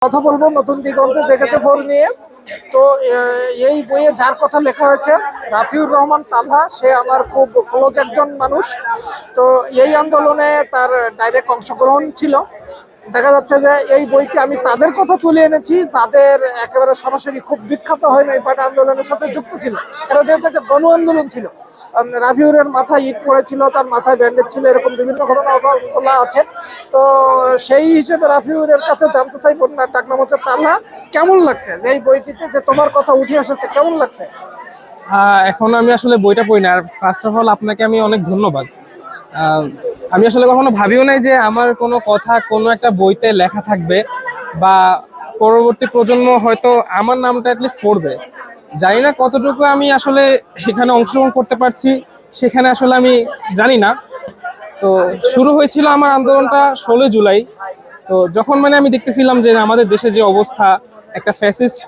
কথা বলবো নতুন দিগন্তে জেগেছে বই নিয়ে। তো এই বইয়ে যার কথা লেখা হয়েছে রাফিউর রহমান তালহা, সে আমার খুব ক্লোজ একজন মানুষ। তো এই আন্দোলনে তার ডাইরেক্ট অংশগ্রহণ ছিল। দেখা যাচ্ছে যে এই বইতে আমি তাদের কথা তুলে এনেছি যাদের একেবারে সরাসরি খুব বিখ্যাত হয় না, এই পাট আন্দোলনের সাথে যুক্ত ছিল। এটা যেহেতু একটা গণ আন্দোলন ছিল, রাফিউরের মাথায় ইট পড়েছিল, তার মাথায় ব্যান্ডেজ ছিল, এরকম বিভিন্ন ঘটনা তোলা আছে। তো সেই হিসেবে রাফিউরের কাছে জানতে চাইব, না ডাক নাম হচ্ছে তালহা, কেমন লাগছে যে এই বইটিতে যে তোমার কথা উঠে এসেছে, কেমন লাগছে? এখন আমি আসলে বইটা পড়ি না। আর ফার্স্ট অফ অল আপনাকে আমি অনেক ধন্যবাদ। আমি আসলে কখনো ভাবিও নাই যে আমার কোনো কথা কোনো একটা বইতে লেখা থাকবে বা পরবর্তী প্রজন্ম হয়তো আমার নামটা অ্যাটলিস্ট পড়বে। জানি না কতটুকু আমি আসলে এখানে অংশগ্রহণ করতে পারছি, সেখানে আসলে আমি জানি না। তো শুরু হয়েছিল আমার আন্দোলনটা 16 জুলাই। তো যখন আমি দেখতেছিলাম যে আমাদের দেশে যে অবস্থা, একটা ফ্যাসিস্ট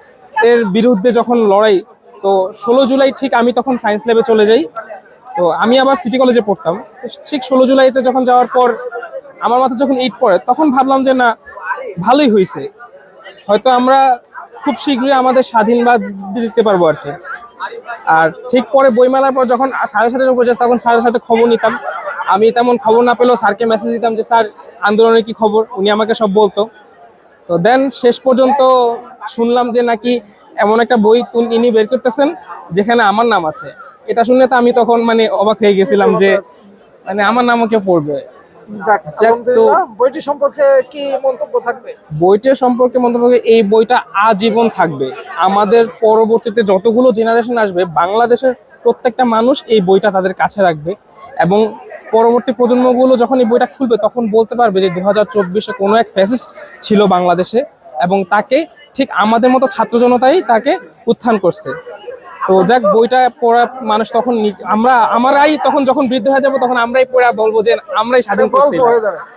এর বিরুদ্ধে যখন লড়াই, তো 16 জুলাই ঠিক আমি তখন সায়েন্স ল্যাবে চলে যাই। তো আমি আবার সিটি কলেজে পড়তাম। তো ঠিক 16 জুলাইতে যখন যাওয়ার পর আমার মাথায় যখন ইট পড়ে, তখন ভাবলাম যে না, ভালোই হয়েছে, হয়তো আমরা খুব শীঘ্রই আমাদের স্বাধীনবাদ দিতে পারবো আর কি। আর ঠিক পরে বইমেলার পর যখন স্যারের সাথে উপর তখন স্যারের সাথে খবর নিতাম। আমি তেমন খবর না পেলেও স্যারকে মেসেজ দিতাম যে স্যার আন্দোলনের কি খবর, উনি আমাকে সব বলতো। তো দেন শেষ পর্যন্ত শুনলাম যে নাকি এমন একটা বই ইনি বের করতেছেন যেখানে আমার নাম আছে। এটা শুনে তো আমি তখন অবাক হয়ে গেছিলাম যে আমার নামও কেউ পড়বে। যাক, যাক, তো আলহামদুলিল্লাহ। বইটি সম্পর্কে কি মন্তব্য থাকবে? বইটার সম্পর্কে মন্তব্য করি, এই বইটা আজীবন থাকবে। আমাদের পরবর্তীতে যতগুলো জেনারেশন আসবে, বাংলাদেশের প্রত্যেকটা মানুষ এই বইটা তাদের কাছে রাখবে এবং পরবর্তী প্রজন্মগুলো যখন এই বইটা খুলবে তখন বলতে পারবে যে 2024-এ কোনো এক ফ্যাসিস্ট ছিল বাংলাদেশে এবং তাকে ঠিক আমাদের মতো ছাত্র জনতাই তাকে উত্থান করছে। তো যাক, বইটা পড়া মানুষ তখন আমরাই তখন যখন বৃদ্ধ হয়ে যাবো তখন আমরাই পড়া বলবো যে আমরাই স্বাধীন করছি,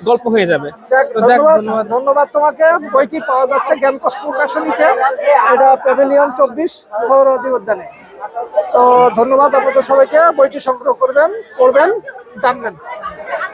গল্প হয়ে যাবে। তো যাক, ধন্যবাদ। ধন্যবাদ তোমাকে। বইটি পাওয়া যাচ্ছে জ্ঞানকোষ প্রকাশনীতে, এটা প্যাভিলিয়ন 24 সৌরদী উদ্যানে। তো ধন্যবাদ আপনাদের সবাইকে। বইটি সংগ্রহ করবেন, পড়বেন, জানবেন।